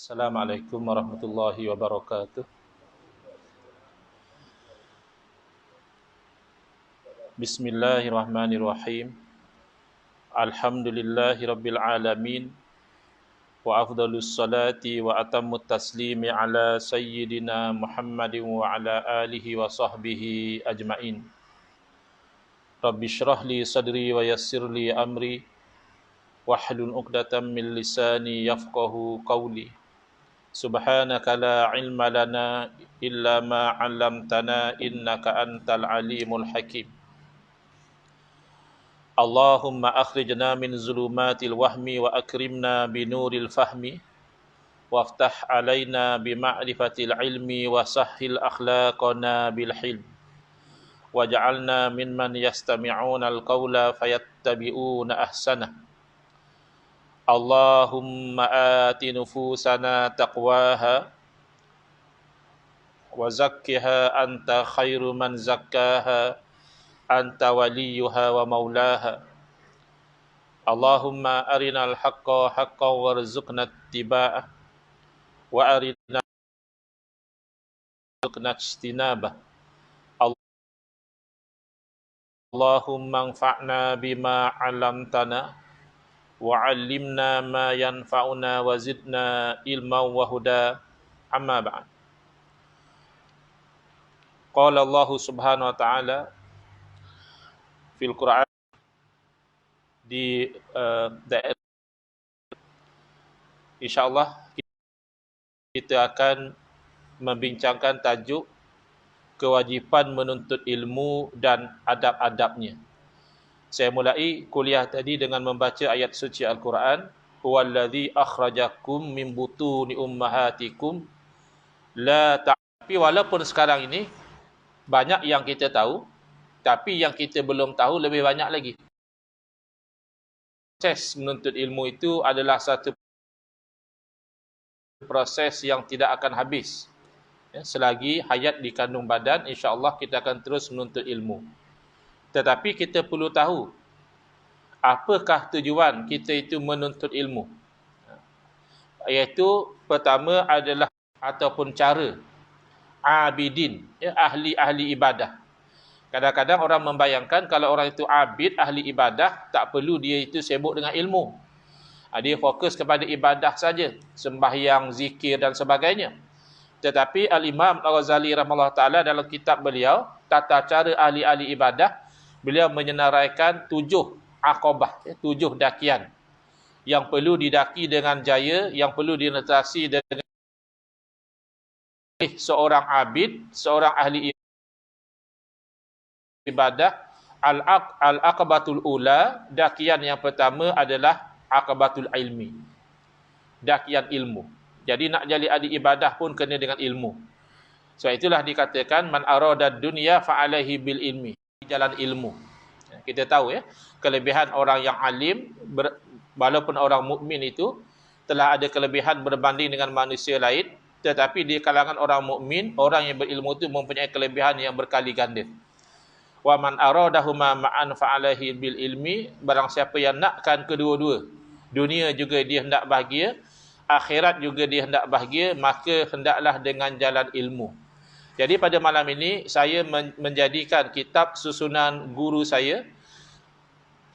Assalamualaikum warahmatullahi wabarakatuh. Bismillahirrahmanirrahim. Alhamdulillahi rabbil alamin. Wa afdalus salati wa atammut taslimi ala sayyidina Muhammadin wa ala alihi wa sahbihi ajmain. Rabbi shrah li sadri wa yassir li amri wahlul 'uqdatam min lisani yafqahu qawli. Subhanaka la ilma lana illa ma 'allamtana innaka antal alimul hakim. Allahumma akhrijna min zulumatil wahmi wa akrimna binuril fahmi waftah alaina bima'rifatil ilmi wa sahhil akhlaqana bil hilm waj'alna mimman yastami'una al-qawla fayattabi'una ahsanah. Allahumma ati nufusana taqwaha wa zakkiha anta khairu man zakkaha anta waliyuha wa maulaha. Allahumma arinal haqqa haqqan warzuqna ittiba'ah wa arina warzuqna ijtinabah. Allahumma anfa'na bima 'allamtana wa 'allimna ma yanfa'una wa zidna ilman wa huda. Amma ba'd. Qala Allah subhanahu wa ta'ala fil Qur'an di daerah, insyaallah kita akan membincangkan tajuk kewajipan menuntut ilmu dan adab-adabnya. Saya mulai kuliah tadi dengan membaca ayat suci Al-Quran. Huwallazi akhrajakum min butuni ummahatikum la Tapi walaupun sekarang ini banyak yang kita tahu, tapi yang kita belum tahu lebih banyak lagi. Proses menuntut ilmu itu adalah satu proses yang tidak akan habis. Selagi hayat di kandung badan, insya-Allah kita akan terus menuntut ilmu. Tetapi kita perlu tahu, apakah tujuan kita itu menuntut ilmu? Iaitu pertama adalah ataupun cara abidin, ahli-ahli ibadah. Kadang-kadang orang membayangkan kalau orang itu abid, ahli ibadah, tak perlu dia itu sibuk dengan ilmu. Dia fokus kepada ibadah saja, sembahyang, zikir dan sebagainya. Tetapi Al-Imam Al-Ghazali rahimahullah ta'ala dalam kitab beliau, Tata Cara Ahli-Ahli Ibadah, beliau menyenaraikan 7 aqabah, 7 dakian yang perlu didaki dengan jaya, yang perlu dinatasi dengan seorang abid, seorang ahli ibadah. Al-aqabatul ula, dakian yang pertama adalah aqabatul ilmi, dakian ilmu. Jadi nak jadi ahli ibadah pun kena dengan ilmu. Sebab itulah dikatakan man arada dunya fa alaihi bil ilmi, jalan ilmu. Kita tahu kelebihan orang yang alim, walaupun orang mukmin itu telah ada kelebihan berbanding dengan manusia lain, tetapi di kalangan orang mukmin, orang yang berilmu itu mempunyai kelebihan yang berkali ganda. Wa man aradahuma ma'an fa alaihi bil ilmi, barang siapa yang nakkan kedua-dua, dunia juga dia hendak bahagia, akhirat juga dia hendak bahagia, maka hendaklah dengan jalan ilmu. Jadi pada malam ini saya menjadikan kitab susunan guru saya,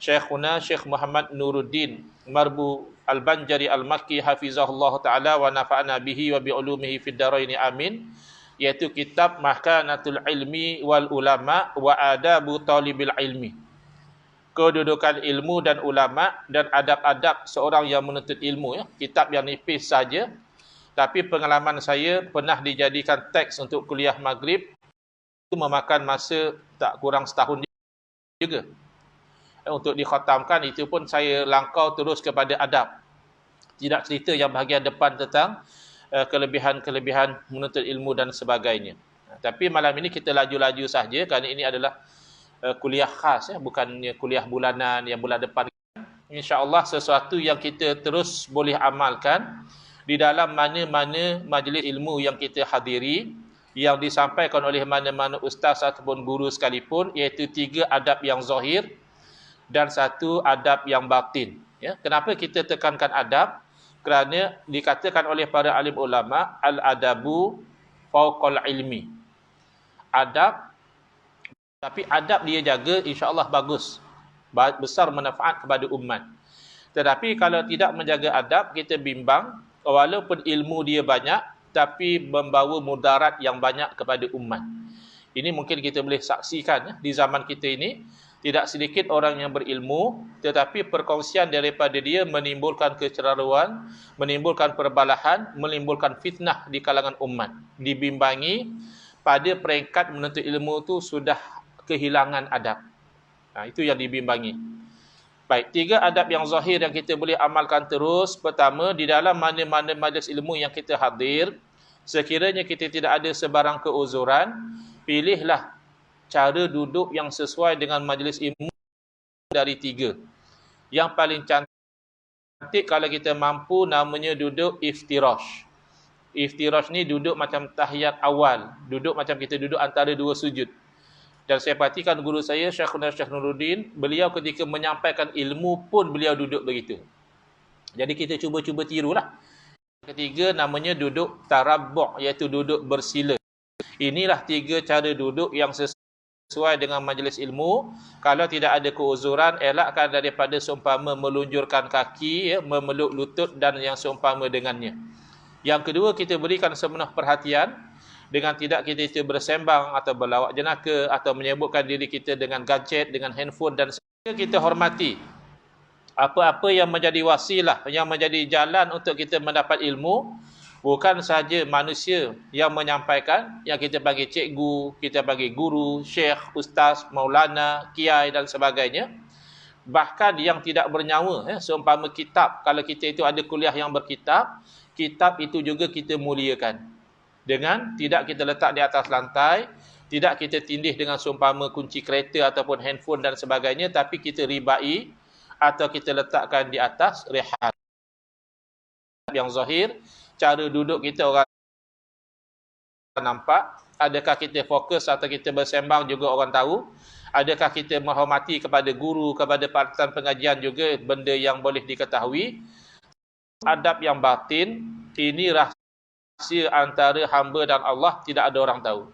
Syekhuna Syekh Muhammad Nuruddin Marbu Al-Banjari Al-Makki hafizahullah ta'ala wa nafa'na bihi wa bi'ulumihi fid daraini amin, iaitu kitab Mahkanatul Ilmi wal Ulama wa Adabu Talibil Ilmi, kedudukan ilmu dan ulama dan adab-adab seorang yang menuntut ilmu. Kitab yang nipis saja, tapi pengalaman saya pernah dijadikan teks untuk kuliah maghrib, itu memakan masa tak kurang setahun juga. Untuk dikhatamkan itu pun saya langkau terus kepada adab, tidak cerita yang bahagian depan tentang kelebihan-kelebihan menuntut ilmu dan sebagainya. Tapi malam ini kita laju-laju saja kerana ini adalah kuliah khas, bukannya kuliah bulanan yang bulan depan. InsyaAllah sesuatu yang kita terus boleh amalkan di dalam mana-mana majlis ilmu yang kita hadiri, yang disampaikan oleh mana-mana ustaz ataupun guru sekalipun, iaitu 3 adab yang zahir dan 1 adab yang batin. Kenapa kita tekankan adab? Kerana dikatakan oleh para alim ulama, al-adabu fauqal ilmi. Adab, tapi adab dia jaga, insya-Allah bagus. Besar manfaat kepada umat. Tetapi kalau tidak menjaga adab, kita bimbang, walaupun ilmu dia banyak, tapi membawa mudarat yang banyak kepada umat. Ini mungkin kita boleh saksikan di zaman kita ini, tidak sedikit orang yang berilmu, tetapi perkongsian daripada dia menimbulkan keceraruan, menimbulkan perbalahan, menimbulkan fitnah di kalangan umat. Dibimbangi pada peringkat menuntut ilmu itu sudah kehilangan adab. Itu yang dibimbangi. Baik, 3 adab yang zahir yang kita boleh amalkan terus. Pertama, di dalam mana-mana majlis ilmu yang kita hadir, sekiranya kita tidak ada sebarang keuzuran, pilihlah cara duduk yang sesuai dengan majlis ilmu dari 3. Yang paling cantik kalau kita mampu, namanya duduk iftirash. Iftirash ni duduk macam tahiyat awal, duduk macam kita duduk antara 2 sujud. Dan saya perhatikan guru saya, Syekh Nuruddin, beliau ketika menyampaikan ilmu pun beliau duduk begitu. Jadi kita cuba-cuba tirulah. Ketiga namanya duduk tarabbu', iaitu duduk bersila. Inilah 3 cara duduk yang sesuai dengan majlis ilmu. Kalau tidak ada keuzuran, elakkan daripada seumpama melunjurkan kaki, memeluk lutut dan yang seumpama dengannya. Yang kedua, kita berikan sepenuh perhatian dengan tidak kita itu bersembang atau berlawak jenaka atau menyebutkan diri kita dengan gadget, dengan handphone dan sebagainya. Kita hormati apa-apa yang menjadi wasilah, yang menjadi jalan untuk kita mendapat ilmu. Bukan sahaja manusia yang menyampaikan, yang kita panggil cikgu, kita panggil guru, syekh, ustaz, maulana, kiai dan sebagainya. Bahkan yang tidak bernyawa, seumpama kitab, kalau kita itu ada kuliah yang berkitab, kitab itu juga kita muliakan. Dengan tidak kita letak di atas lantai, tidak kita tindih dengan seumpama kunci kereta ataupun handphone dan sebagainya, tapi kita ribai atau kita letakkan di atas rehat. Yang zahir, cara duduk kita orang nampak. Adakah kita fokus atau kita bersembang juga orang tahu. Adakah kita menghormati kepada guru, kepada partner pengajian juga, benda yang boleh diketahui. Adab yang batin, ini rahsia antara hamba dan Allah, tidak ada orang tahu.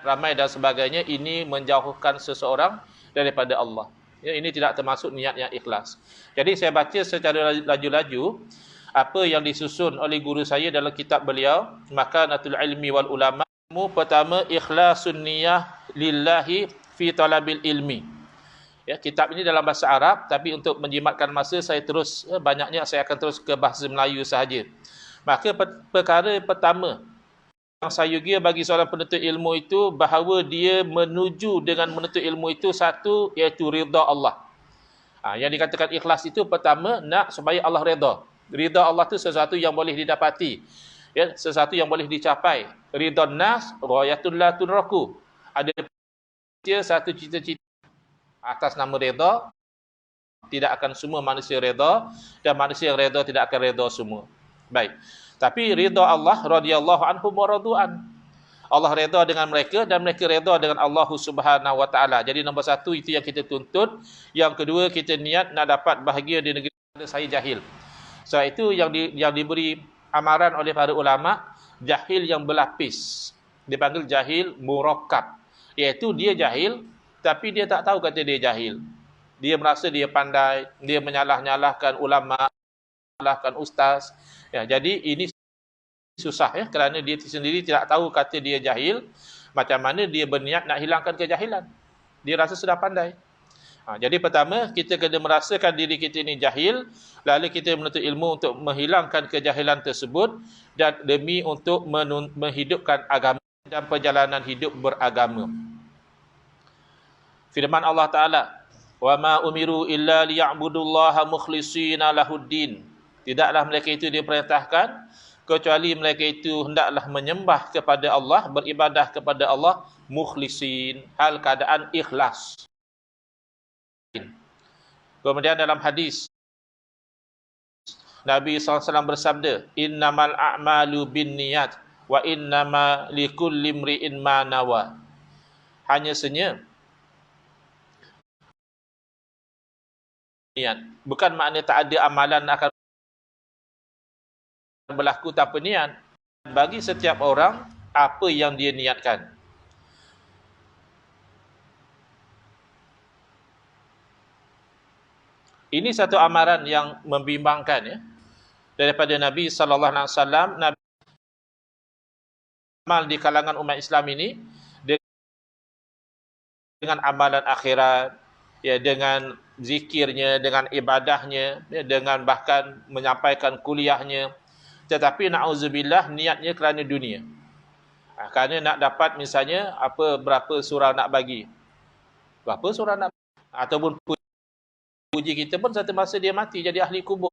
Ramai dan sebagainya, ini menjauhkan seseorang daripada Allah. Ya, ini tidak termasuk niat yang ikhlas. Jadi saya baca secara laju-laju apa yang disusun oleh guru saya dalam kitab beliau, Makanatul Ilmi wal Ulama. Pertama, ikhlasun niyah lillahi fi talabil ilmi. Ya, kitab ini dalam bahasa Arab, tapi untuk menjimatkan masa saya terus, banyaknya saya akan terus ke bahasa Melayu sahaja. Maka perkara pertama yang sayugia bagi seorang penuntut ilmu itu, bahawa dia menuju dengan menuntut ilmu itu, satu, iaitu ridha Allah. Yang dikatakan ikhlas itu, pertama, nak supaya Allah redha. Ridha Allah itu sesuatu yang boleh didapati, ya, sesuatu yang boleh dicapai. Ridha nas ghayatun la tudraku. Ada satu cita-cita atas nama redha, tidak akan semua manusia redha, dan manusia yang redha tidak akan redha semua. Baik. Tapi ridha Allah radhiyallahu anhum wa radu'an. Allah redha dengan mereka dan mereka redha dengan Allah Subhanahu wa taala. Jadi nombor satu itu yang kita tuntut. Yang kedua, kita niat nak dapat bahagia di negeri saya jahil. So itu yang diberi amaran oleh para ulama, jahil yang berlapis. Dipanggil jahil murakkab. Iaitu dia jahil tapi dia tak tahu kata dia jahil. Dia merasa dia pandai, dia menyalah-nyalahkan ulama, menyalahkan ustaz. Ya, jadi ini susah, ya, kerana dia sendiri tidak tahu kata dia jahil. Macam mana dia berniat nak hilangkan kejahilan. Dia rasa sudah pandai. Jadi pertama, kita kena merasakan diri kita ini jahil, lalu kita menuntut ilmu untuk menghilangkan kejahilan tersebut, dan demi untuk menghidupkan agama dan perjalanan hidup beragama. Firman Allah Ta'ala, wa ma umiru illa liya'budullaha mukhlishina lahuddin. Tidaklah mereka itu diperintahkan kecuali mereka itu hendaklah menyembah kepada Allah, beribadah kepada Allah mukhlisin, hal keadaan ikhlas. Kemudian dalam hadis Nabi SAW bersabda, innamal a'malu binniyat wa innama likulli imri'in ma nawa. Hanya saja niat, bukan makna tak ada amalan akan berlaku tanpa niat. Bagi setiap orang apa yang dia niatkan. Ini satu amaran yang membimbangkan ya. Daripada Nabi sallallahu alaihi wasallam, Nabi amal di kalangan umat Islam ini dengan amalan akhirat, ya, dengan zikirnya, dengan ibadahnya, ya, dengan bahkan menyampaikan kuliahnya. Tetapi na'udzubillah niatnya kerana dunia. Kerana nak dapat misalnya berapa surau nak bagi. Berapa surau nak bagi. Ataupun puji kita pun satu masa dia mati jadi ahli kubur.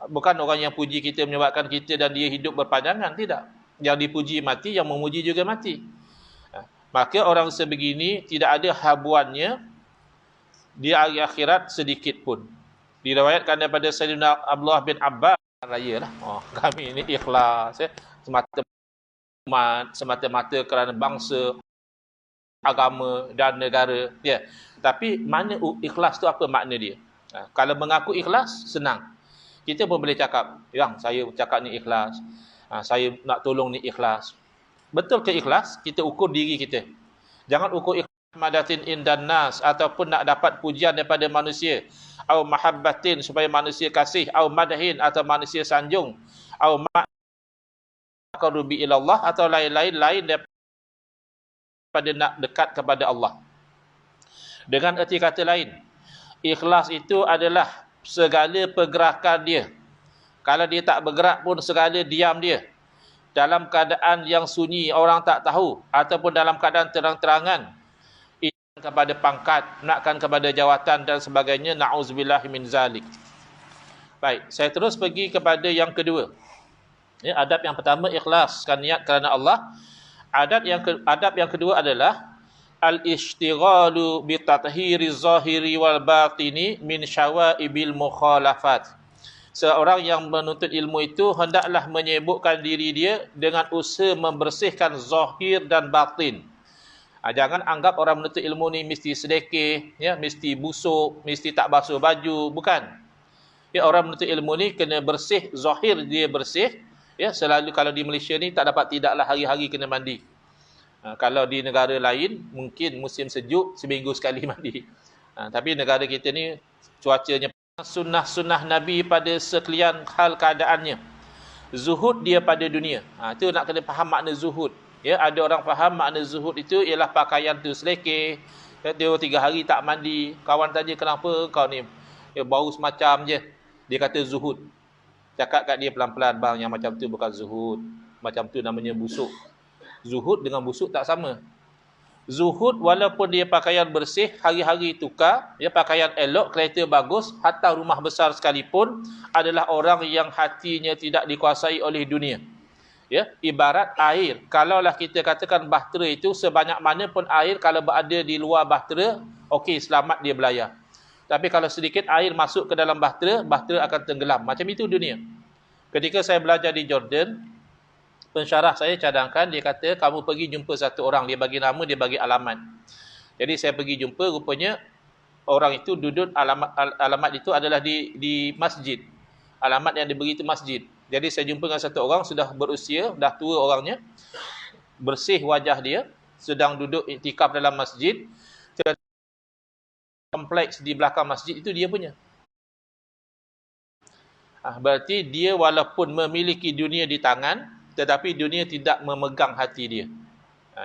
Bukan orang yang puji kita menyebabkan kita dan dia hidup berpanjangan, tidak. Yang dipuji mati, yang memuji juga mati. Maka orang sebegini tidak ada habuannya di hari akhirat sedikit pun. Diriwayatkan daripada Sayyidina Abdullah bin Abbas, raya lah. Kami ini ikhlas ya. Semata-mata kerana bangsa, agama dan negara ya. Tapi mana ikhlas tu, apa makna dia? Kalau mengaku ikhlas senang. Kita pun boleh cakap, yang saya cakap ni ikhlas. Saya nak tolong ni ikhlas. Betul ke ikhlas? Kita ukur diri kita. Jangan ukur ikhlas madatin indan nas ataupun nak dapat pujian daripada manusia. Au mahabbatin supaya manusia kasih, au madahin atau manusia sanjung, au maqarrubi ilallah atau lain-lain daripada nak dekat kepada Allah. Dengan erti kata lain, ikhlas itu adalah segala pergerakan dia. Kalau dia tak bergerak pun segala diam dia. Dalam keadaan yang sunyi, orang tak tahu, ataupun dalam keadaan terang-terangan, kepada pangkat, nakkan kepada jawatan dan sebagainya, na'udzubillah min zalik. Baik, saya terus pergi kepada yang kedua. Ya, adab yang pertama ikhlaskan niat kerana Allah. Adab yang kedua adalah al-ishtighalu bi tathhiri zahiri wal batini min syawaibil mukhalafat. Seorang yang menuntut ilmu itu hendaklah menyibukkan diri dia dengan usaha membersihkan zahir dan batin. Jangan anggap orang menuntut ilmu ni mesti sedekah, ya, mesti busuk, mesti tak basuh baju, bukan. Ya, orang menuntut ilmu ni kena bersih, zahir dia bersih. Ya, selalu kalau di Malaysia ni tak dapat tidaklah hari-hari kena mandi. Kalau di negara lain mungkin musim sejuk seminggu sekali mandi. Tapi negara kita ni cuacanya sunnah-sunnah Nabi pada sekalian hal keadaannya. Zuhud dia pada dunia. Itu nak kena faham makna zuhud. Ya, ada orang faham makna zuhud itu ialah pakaian tu selekeh. Dia 3 hari tak mandi. Kawan tanya, kenapa kau ni bau semacam je. Dia kata zuhud. Cakap kat dia pelan-pelan, bang, yang macam tu bukan zuhud. Macam tu namanya busuk. Zuhud dengan busuk tak sama. Zuhud walaupun dia pakaian bersih, hari-hari tukar, dia pakaian elok, kereta bagus, hatta rumah besar sekalipun, adalah orang yang hatinya tidak dikuasai oleh dunia. Ya, ibarat air. Kalaulah kita katakan bahtera itu sebanyak mana pun air, kalau berada di luar bahtera, okey, selamat dia belayar. Tapi kalau sedikit air masuk ke dalam bahtera, bahtera akan tenggelam. Macam itu dunia. Ketika saya belajar di Jordan, pensyarah saya cadangkan, dia kata, kamu pergi jumpa satu orang, dia bagi nama, dia bagi alamat. Jadi saya pergi jumpa, rupanya orang itu duduk, alamat itu adalah di masjid. Alamat yang diberi itu masjid. Jadi saya jumpa dengan satu orang, sudah berusia, dah tua orangnya, bersih wajah dia, sedang duduk iktikaf dalam masjid. Kompleks di belakang masjid itu dia punya. Berarti dia walaupun memiliki dunia di tangan, tetapi dunia tidak memegang hati dia.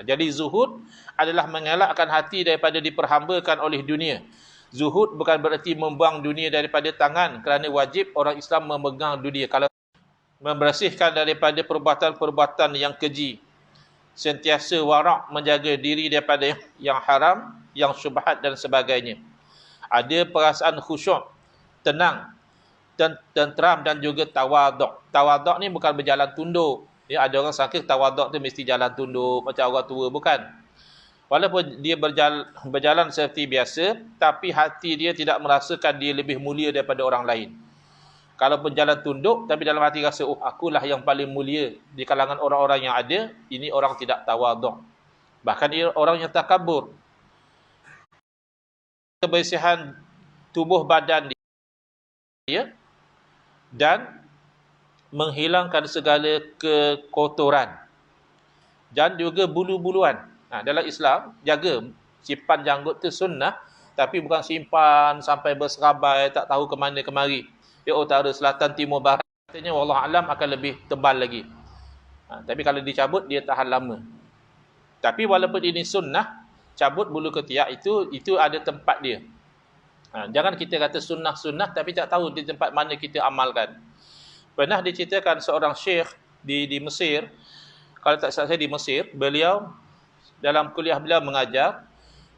Jadi zuhud adalah mengelakkan hati daripada diperhambakan oleh dunia. Zuhud bukan bererti membuang dunia daripada tangan, kerana wajib orang Islam memegang dunia. Kalau membersihkan daripada perbuatan-perbuatan yang keji, sentiasa warak, menjaga diri daripada yang haram, yang syubhat dan sebagainya. Ada perasaan khusyuk, tenang, tenteram dan juga tawaduk. Tawaduk ni bukan berjalan tunduk. Ya, ada orang sangka tawaduk tu mesti jalan tunduk macam orang tua, bukan. Walaupun dia berjalan seperti biasa, tapi hati dia tidak merasakan dia lebih mulia daripada orang lain. Kalau berjalan tunduk, tapi dalam hati rasa, akulah yang paling mulia di kalangan orang-orang yang ada, ini orang tidak tawaduk. Bahkan dia orang yang takabur. Kebersihan tubuh badan dia dan menghilangkan segala kekotoran dan juga bulu-buluan. Dalam Islam, jaga simpan janggut tu sunnah, tapi bukan simpan sampai berserabai, tak tahu ke mana kemari. Di utara, selatan, timur, barat, katanya wallahu alam akan lebih tebal lagi. Tapi kalau dicabut, dia tahan lama. Tapi walaupun ini sunnah, cabut bulu ketiak itu ada tempat dia. Jangan kita kata sunnah-sunnah tapi tak tahu di tempat mana kita amalkan. Pernah diceritakan seorang syekh di Mesir, kalau tak salah saya di Mesir, beliau dalam kuliah beliau mengajar,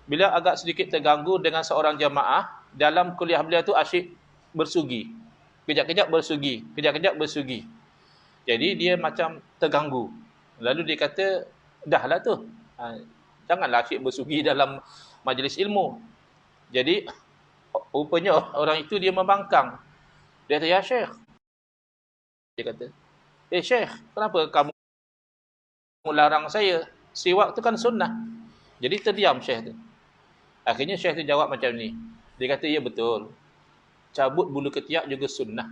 beliau agak sedikit terganggu dengan seorang jamaah, dalam kuliah beliau tu asyik bersugi. Kejap-kejap bersugi, kejap-kejap bersugi. Jadi dia macam terganggu. Lalu dia kata, dahlah tu. Janganlah asyik bersugi dalam majlis ilmu. Jadi rupanya orang itu dia membangkang. Dia kata, ya syekh. Dia kata, syekh, kenapa kamu larang saya? Siwak tu kan sunnah. Jadi terdiam syekh tu. Akhirnya syekh tu jawab macam ni. Dia kata, ya betul. Cabut bulu ketiak juga sunnah.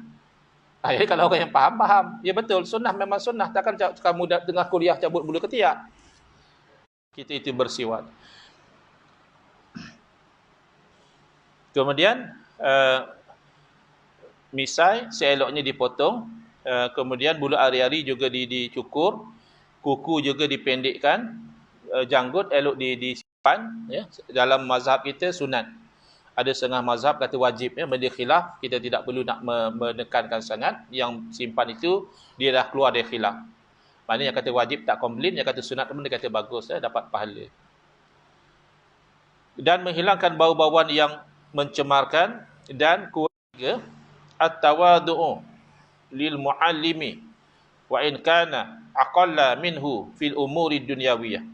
Jadi kalau orang yang faham. Ya betul, sunnah memang sunnah. Takkan kamu tengah kuliah cabut bulu ketiak. Kita itu bersiwak. Kemudian, misai seeloknya dipotong. Kemudian bulu ari-ari juga dicukur, kuku juga dipendekkan, janggut elok disimpan. Ya. Dalam mazhab kita sunat. Ada setengah mazhab kata wajib. Ya. Benda khilaf kita tidak perlu nak menekankan sangat. Yang simpan itu dia dah keluar dari khilaf. Maknanya yang kata wajib tak komplain, yang kata sunat pun dia kata bagus, dapat pahala. Dan menghilangkan bau-bauan yang mencemarkan, dan ketiga at-tawadu'u lil muallimi wa in kana aqalla minhu fil umuri dunyawiyah.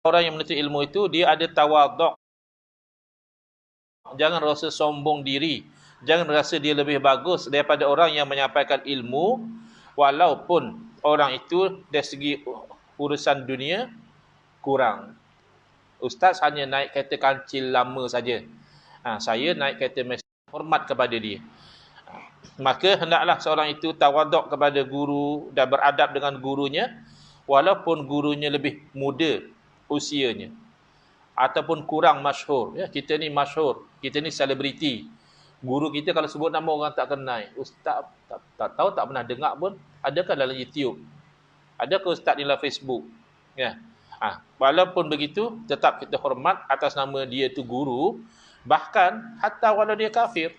Orang yang menuntut ilmu itu dia ada tawaduk. Jangan rasa sombong diri, jangan rasa dia lebih bagus daripada orang yang menyampaikan ilmu, walaupun orang itu dari segi urusan dunia kurang. Ustaz hanya naik kereta kancil lama saja. Saya naik kereta mesin, hormat kepada dia. Maka hendaklah seorang itu tawaduk kepada guru dan beradab dengan gurunya, walaupun gurunya lebih muda usianya ataupun kurang masyhur. Ya, kita ni masyhur, kita ni selebriti. Guru kita kalau sebut nama orang tak kenal. Ustaz tak tahu, tak pernah dengar pun. Adakah dalam YouTube? Adakah ustaz di dalam Facebook? Ya. Walaupun begitu, tetap kita hormat atas nama dia tu guru. Bahkan hatta walau dia kafir.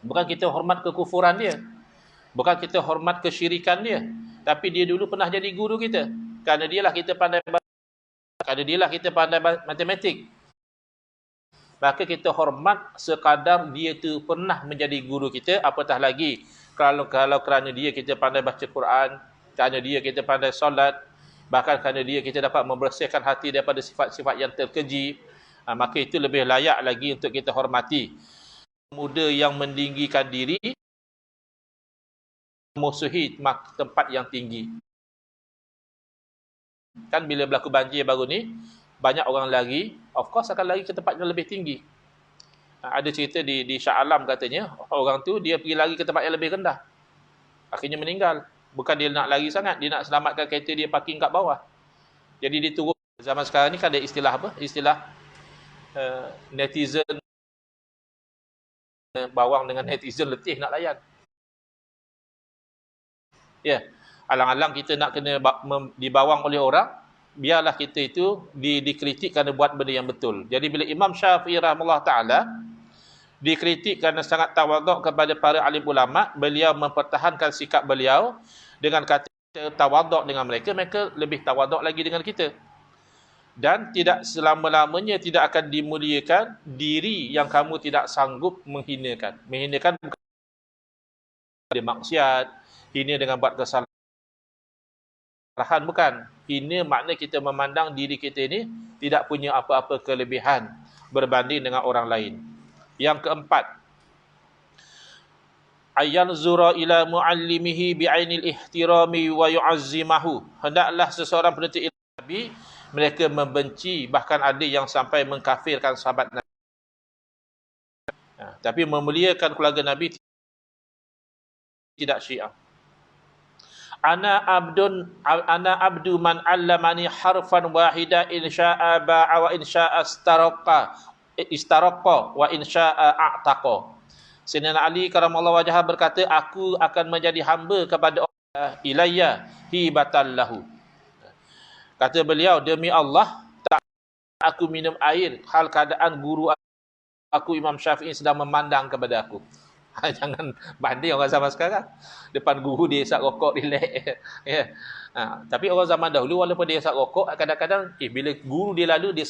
Bukan kita hormat kekufuran dia. Bukan kita hormat kesyirikan dia. Tapi dia dulu pernah jadi guru kita. Kerana dialah kita pandai matematik. Maka kita hormat sekadar dia tu pernah menjadi guru kita. Apatah lagi kalau kerana dia kita pandai baca Quran, kerana dia kita pandai solat, bahkan kerana dia kita dapat membersihkan hati daripada sifat-sifat yang terkeji, maka itu lebih layak lagi untuk kita hormati. Muda yang meninggikan diri musuhi tempat yang tinggi. Kan bila berlaku banjir baru ni, banyak orang lari, of course akan lari ke tempat yang lebih tinggi. Ada cerita di Shah Alam katanya, orang tu dia pergi lari ke tempat yang lebih rendah. Akhirnya meninggal. Bukan dia nak lari sangat, dia nak selamatkan kereta dia parking kat bawah. Jadi dia turun. Zaman sekarang ni kan ada istilah apa? Istilah netizen bawang dengan netizen letih nak layan. Ya, alang-alang kita nak kena dibawang oleh orang, biarlah kita itu dikritik kerana buat benda yang betul. Jadi bila Imam Syafi'i rahimahullah ta'ala dikritik kerana sangat tawaduk kepada para alim ulama, beliau mempertahankan sikap beliau dengan kata tawaduk dengan mereka, mereka lebih tawaduk lagi dengan kita. Dan tidak selama-lamanya tidak akan dimuliakan diri yang kamu tidak sanggup menghinakan. Menghinakan bukan ada maksiat, hina dengan buat kesalahan, bukan. Hina makna kita memandang diri kita ini tidak punya apa-apa kelebihan berbanding dengan orang lain. Yang keempat, ayanzura ila muallimihi bi'ainil ihtirami wa yu'azzimahu. Hendaklah seseorang penuntut ilmu Nabi, mereka membenci, bahkan ada yang sampai mengkafirkan sahabat Nabi. Tapi memuliakan keluarga Nabi tidak Syiah. Ana abdu man 'allamani harfan wahida in syaa'a ba'a wa in syaa'a istaraqa wa in syaa'a a'taqa. Sayyidina Ali karamallahu wajhah berkata, aku akan menjadi hamba kepada Allah ilayya hibatan lahu. Kata beliau, demi Allah tak aku minum air hal keadaan guru aku Imam Syafi'i sedang memandang kepada aku. Jangan banding orang zaman sekarang. Depan guru dia isap rokok, relax. Ya. Tapi orang zaman dahulu walaupun dia isap rokok, kadang-kadang bila guru dia lalu dia